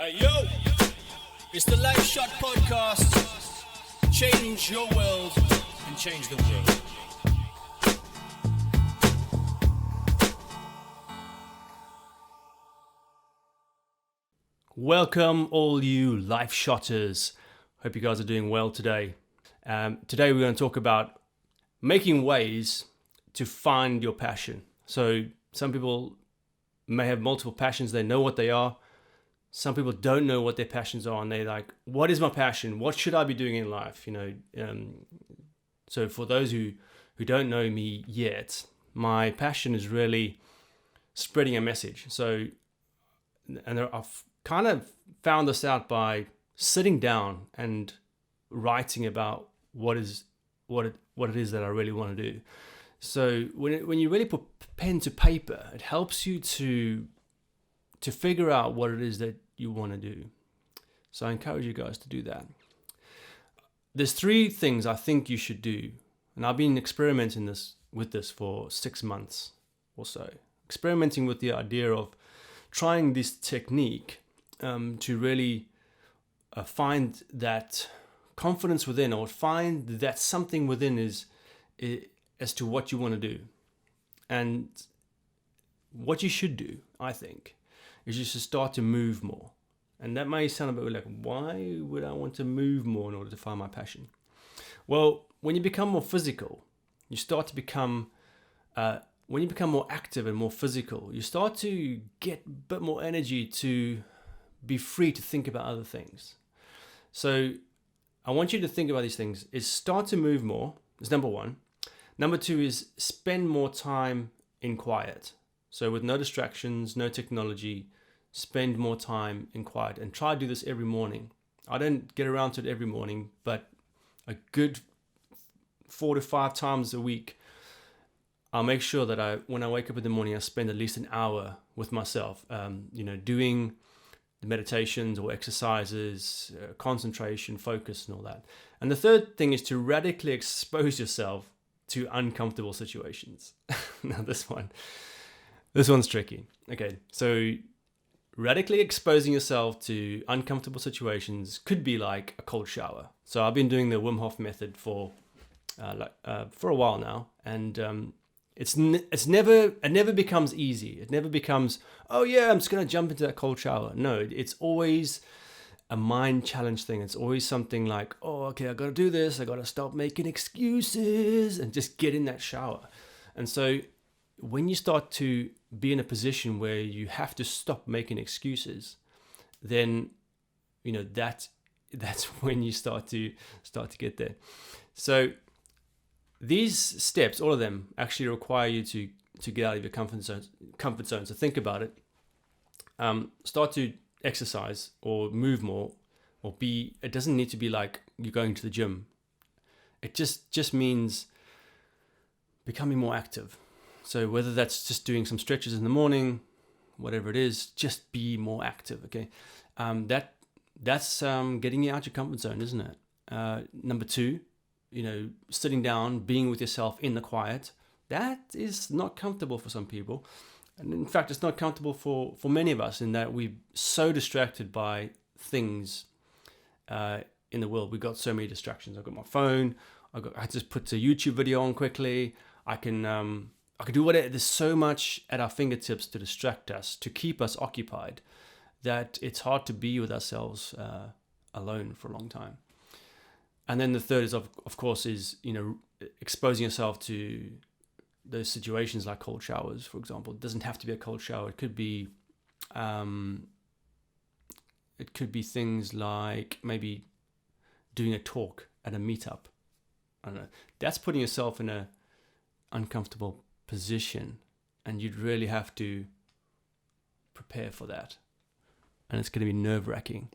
Hey yo, it's the LifeShot podcast. Change your world and change the world. Welcome all you LifeShotters. Hope you guys are doing well today. Today we're going to talk about making ways to find your passion. So some people may have multiple passions, they know what they are. Some people don't know what their passions are, and they're like, what is my passion? What should I be doing in life? So for those who don't know me yet, my passion is really spreading a message. I've kind of found this out by sitting down and writing about what it is that I really want to do. So when you really put pen to paper, it helps you to figure out what it is that you want to do. So I encourage you guys to do that. There's 3 things I think you should do, and I've been experimenting with this for 6 months or so. Experimenting with the idea of trying this technique to really find that confidence within, or find that something within is as to what you want to do. And what you should do, I think, is just to start to move more. And that may sound a bit like, why would I want to move more in order to find my passion? Well, when you become more physical, you start to become, when you become more active and more physical, you start to get a bit more energy to be free to think about other things. So I want you to think about these things. Is start to move more, is number 1. Number 2 is spend more time in quiet. So with no distractions, no technology, spend more time in quiet, and try to do this every morning. I don't get around to it every morning, but a good 4 to 5 times a week, I'll make sure that when I wake up in the morning, I spend at least an hour with myself, doing the meditations or exercises, concentration, focus, and all that. And the third thing is to radically expose yourself to uncomfortable situations. Now this one's tricky. Okay, so radically exposing yourself to uncomfortable situations could be like a cold shower. So I've been doing the Wim Hof method for a while now, and it never becomes easy. It never becomes, oh yeah, I'm just gonna jump into that cold shower. No, it's always a mind challenge thing. It's always something like, oh, okay, I gotta do this. I gotta stop making excuses and just get in that shower. And so when you start to be in a position where you have to stop making excuses, then that's when you start to get there. So these steps, all of them, actually require you to get out of your comfort zone. So think about it. Start to exercise or move more, or it doesn't need to be like you're going to the gym. It just means becoming more active. So whether that's just doing some stretches in the morning, whatever it is, just be more active, okay? That's getting you out your comfort zone, isn't it? Number 2, sitting down, being with yourself in the quiet, that is not comfortable for some people. And in fact, it's not comfortable for many of us, in that we're so distracted by things in the world. We've got so many distractions. I've got my phone. I just put a YouTube video on quickly. I can do whatever. There's so much at our fingertips to distract us, to keep us occupied, that it's hard to be with ourselves alone for a long time. And then the third is, of course, exposing yourself to those situations like cold showers, for example. It doesn't have to be a cold shower. It could be things like maybe doing a talk at a meetup. I don't know. That's putting yourself in a uncomfortable position, and you'd really have to prepare for that, and it's going to be nerve-wracking.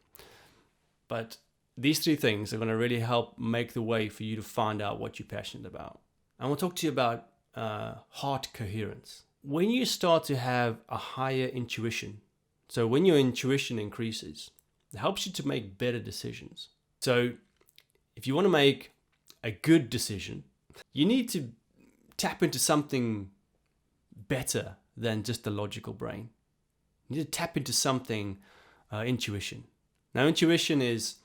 But these 3 things are going to really help make the way for you to find out what you're passionate about. And we'll talk to you about heart coherence. When you start to have a higher intuition, so when your intuition increases, it helps you to make better decisions. So if you want to make a good decision, you need to tap into something better than just the logical brain. You need to tap into something intuition. Now, intuition is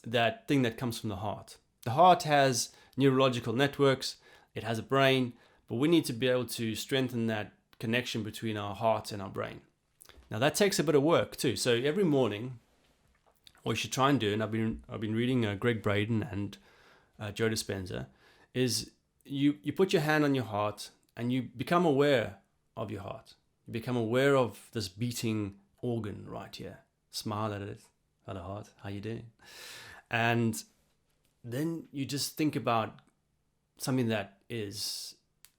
that thing that comes from the heart. The heart has neurological networks, it has a brain, but we need to be able to strengthen that connection between our heart and our brain. Now, that takes a bit of work too. So every morning, what you should try and do, and I've been reading Greg Braden and Joe Dispenza, is you put your hand on your heart and you become aware of your heart. You become aware of this beating organ right here. Smile at it. Hello, heart. How you doing? And then you just think about something that is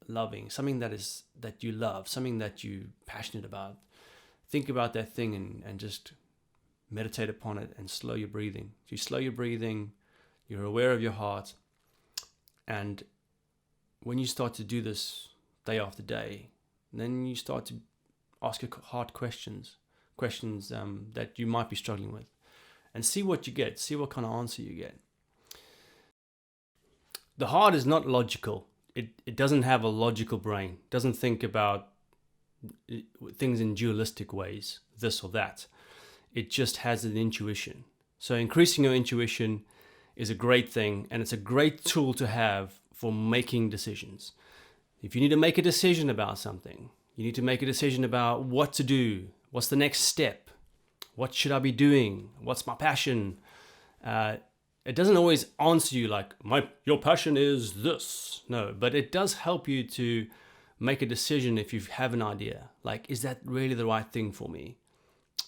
loving, something that you love, something that you're passionate about. Think about that thing and just meditate upon it and slow your breathing. So you slow your breathing, you're aware of your heart, and when you start to do this day after day, then you start to ask your heart questions that you might be struggling with, and see what you get, see what kind of answer you get. The heart is not logical. It doesn't have a logical brain. It doesn't think about things in dualistic ways, this or that. It just has an intuition. So increasing your intuition is a great thing, and it's a great tool to have for making decisions. If you need to make a decision about something, you need to make a decision about what to do, what's the next step, what should I be doing, what's my passion. It doesn't always answer you like, your passion is this. No, but it does help you to make a decision if you have an idea. Like, is that really the right thing for me?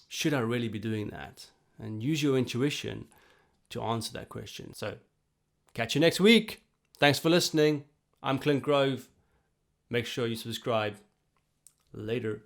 Should I really be doing that? And use your intuition to answer that question. So, catch you next week. Thanks for listening. I'm Clint Grove. Make sure you subscribe. Later.